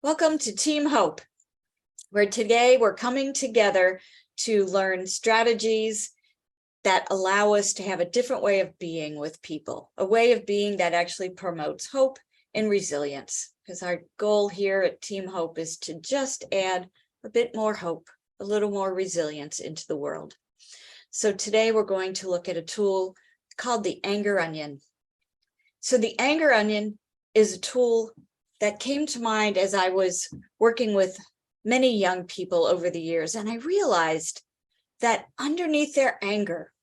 Welcome to Team Hope, where today we're coming together to learn strategies that allow us to have a different way of being with people, a way of being that actually promotes hope and resilience. Because our goal here at Team Hope is to just add a bit more hope, a little more resilience into the world. So today we're going to look at a tool called the anger onion. So the anger onion is a tool that came to mind as I was working with many young people over the years. And I realized that underneath their anger,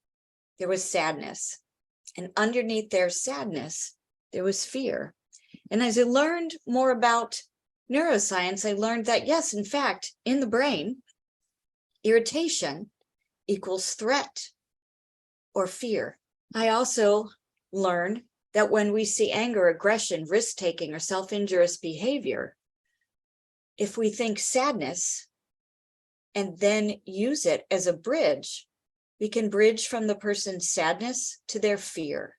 there was sadness. And underneath their sadness, there was fear. And as I learned more about neuroscience, I learned that, yes, in fact, in the brain, irritation equals threat or fear. I also learned that when we see anger, aggression, risk-taking, or self-injurious behavior, if we think sadness and then use it as a bridge, we can bridge from the person's sadness to their fear.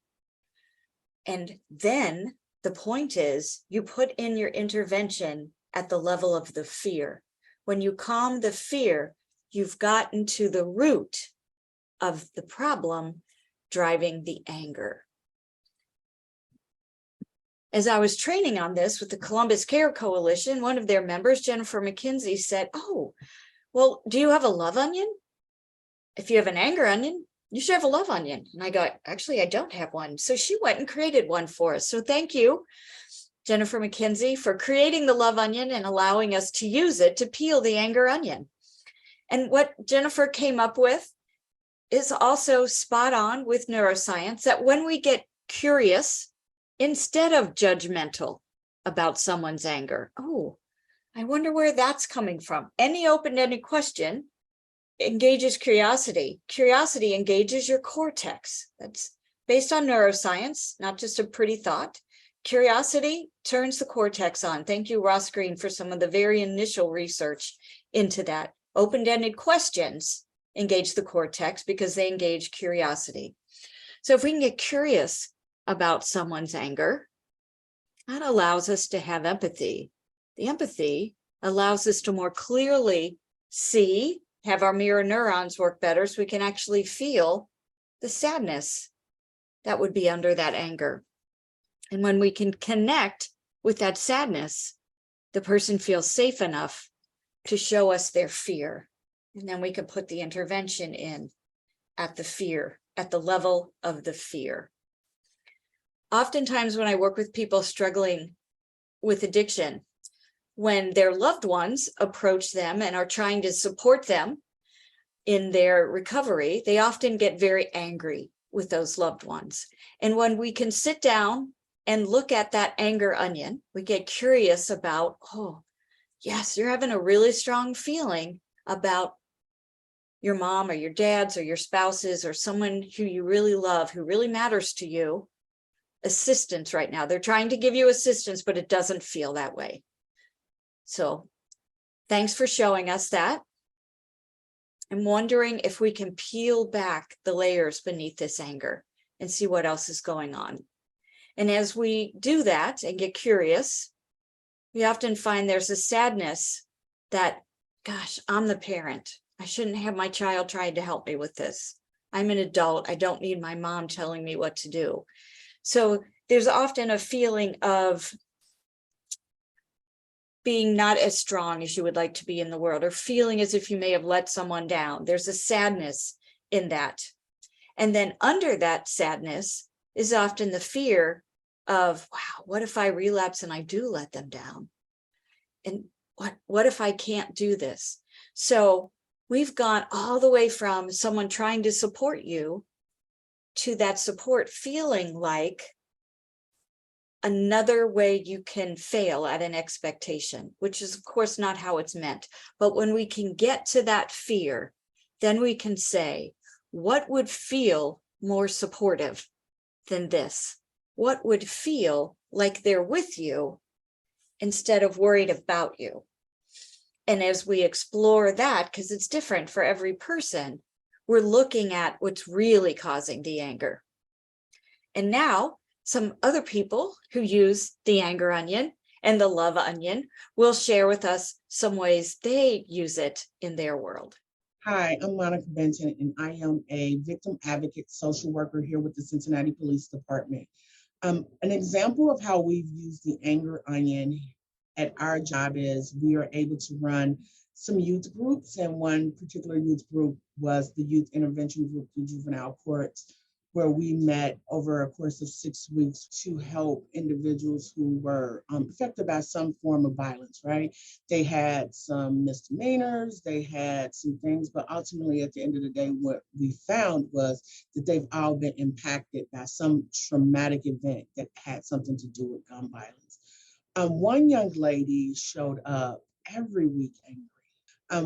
And then the point is, you put in your intervention at the level of the fear. When you calm the fear, you've gotten to the root of the problem driving the anger. As I was training on this with the Columbus Care Coalition, one of their members, Jennifer McKenzie, said, "Oh, well, do you have a love onion? If you have an anger onion, you should have a love onion." And I go, "Actually, I don't have one." So she went and created one for us. So thank you, Jennifer McKenzie, for creating the love onion and allowing us to use it to peel the anger onion. And what Jennifer came up with is also spot on with neuroscience, that when we get curious, instead of judgmental about someone's anger, oh, I wonder where that's coming from. Any open-ended question engages curiosity. Curiosity engages your cortex. That's based on neuroscience, not just a pretty thought. Curiosity turns the cortex on. Thank you, Ross Green, for some of the very initial research into that. Open-ended questions engage the cortex because they engage curiosity. So if we can get curious about someone's anger, that allows us to have empathy. The empathy allows us to more clearly see, have our mirror neurons work better, so we can actually feel the sadness that would be under that anger. And when we can connect with that sadness, the person feels safe enough to show us their fear. And then we can put the intervention in at the fear, at the level of the fear. Oftentimes when I work with people struggling with addiction, when their loved ones approach them and are trying to support them in their recovery, they often get very angry with those loved ones. And when we can sit down and look at that anger onion, we get curious about, oh, yes, you're having a really strong feeling about your mom or your dad's or your spouse's or someone who you really love, who really matters to you, assistance right now. They're trying to give you assistance, but it doesn't feel that way. So thanks for showing us that. I'm wondering if we can peel back the layers beneath this anger and see what else is going on. And as we do that and get curious, we often find there's a sadness that, gosh, I'm the parent. I shouldn't have my child trying to help me with this. I'm an adult. I don't need my mom telling me what to do. So there's often a feeling of being not as strong as you would like to be in the world, or feeling as if you may have let someone down. There's a sadness in that. And then under that sadness is often the fear of, wow, what if I relapse and I do let them down? And what if I can't do this? So we've gone all the way from someone trying to support you to that support feeling like another way you can fail at an expectation, which is of course not how it's meant. But when we can get to that fear, then we can say, what would feel more supportive than this? What would feel like they're with you instead of worried about you? And as we explore that, because it's different for every person, we're looking at what's really causing the anger. And now some other people who use the anger onion And the love onion will share with us some ways they use it in their world. Hi, I'm Monica Benton, and I am a victim advocate social worker here with the Cincinnati Police Department. An example of how we've used the anger onion at our job is we are able to run some youth groups, and one particular youth group was the Youth Intervention Group through Juvenile Courts, where we met over a course of 6 weeks to help individuals who were affected by some form of violence, right? They had some misdemeanors, they had some things, but ultimately at the end of the day, what we found was that they've all been impacted by some traumatic event that had something to do with gun violence. One young lady showed up every week angry.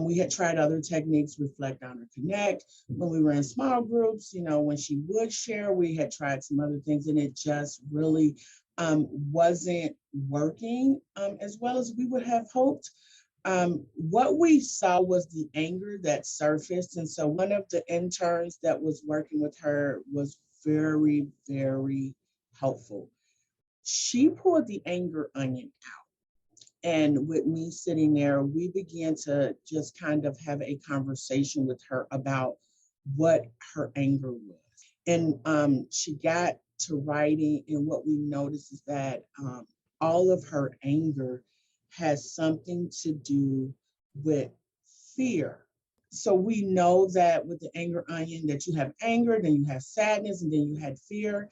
We had tried other techniques, reflect, honor, connect. When we were in small groups, when she would share, we had tried some other things, and it just really wasn't working as well as we would have hoped. What we saw was the anger that surfaced. And so one of the interns that was working with her was very, very helpful. She pulled the anger onion out. And with me sitting there, we began to just kind of have a conversation with her about what her anger was. And she got to writing, and what we noticed is that all of her anger has something to do with fear. So we know that with the anger onion, that you have anger, then you have sadness, and then you had fear.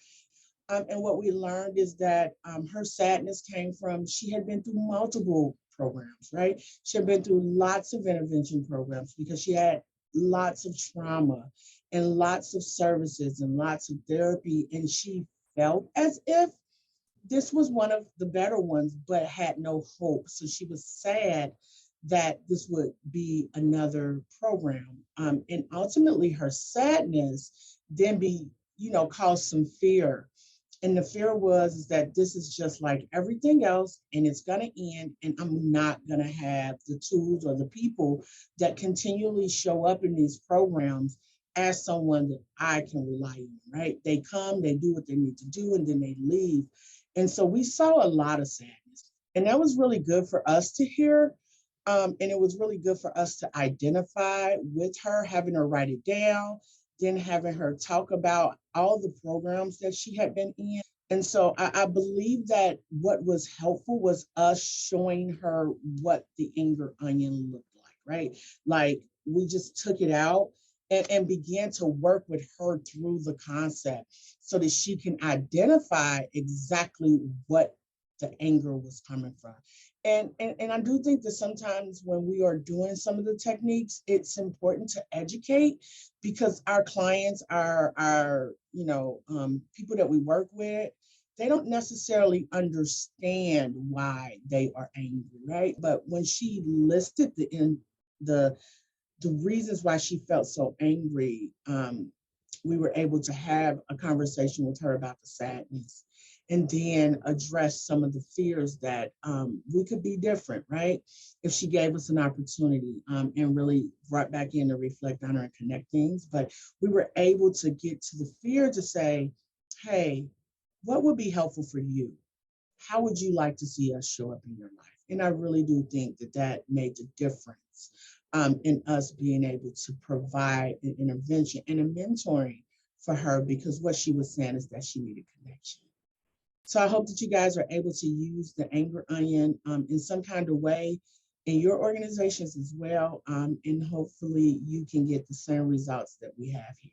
And what we learned is that her sadness came from she had been through multiple programs, right? She had been through lots of intervention programs because she had lots of trauma and lots of services and lots of therapy. And she felt as if this was one of the better ones, but had no hope. So she was sad that this would be another program. And ultimately, her sadness then caused some fear, and the fear was is that this is just like everything else and it's going to end, and I'm not going to have the tools or the people that continually show up in these programs as someone that I can rely on, right? They come, they do what they need to do, and then they leave. And so we saw a lot of sadness. And that was really good for us to hear. And it was really good for us to identify with her, having her write it down, then having her talk about all the programs that she had been in. And so I believe that what was helpful was us showing her what the anger onion looked like, right? Like we just took it out and began to work with her through the concept so that she can identify exactly what the anger was coming from. And I do think that sometimes when we are doing some of the techniques, it's important to educate, because our clients are people that we work with, they don't necessarily understand why they are angry, right? But when she listed the the reasons why she felt so angry, we were able to have a conversation with her about the sadness, and then address some of the fears that we could be different, right? If she gave us an opportunity, and really brought back in to reflect on her and connect things. But we were able to get to the fear to say, hey, what would be helpful for you? How would you like to see us show up in your life? And I really do think that that made the difference in us being able to provide an intervention and a mentoring for her, because what she was saying is that she needed connection. So I hope that you guys are able to use the anger onion in some kind of way in your organizations as well. And hopefully you can get the same results that we have here.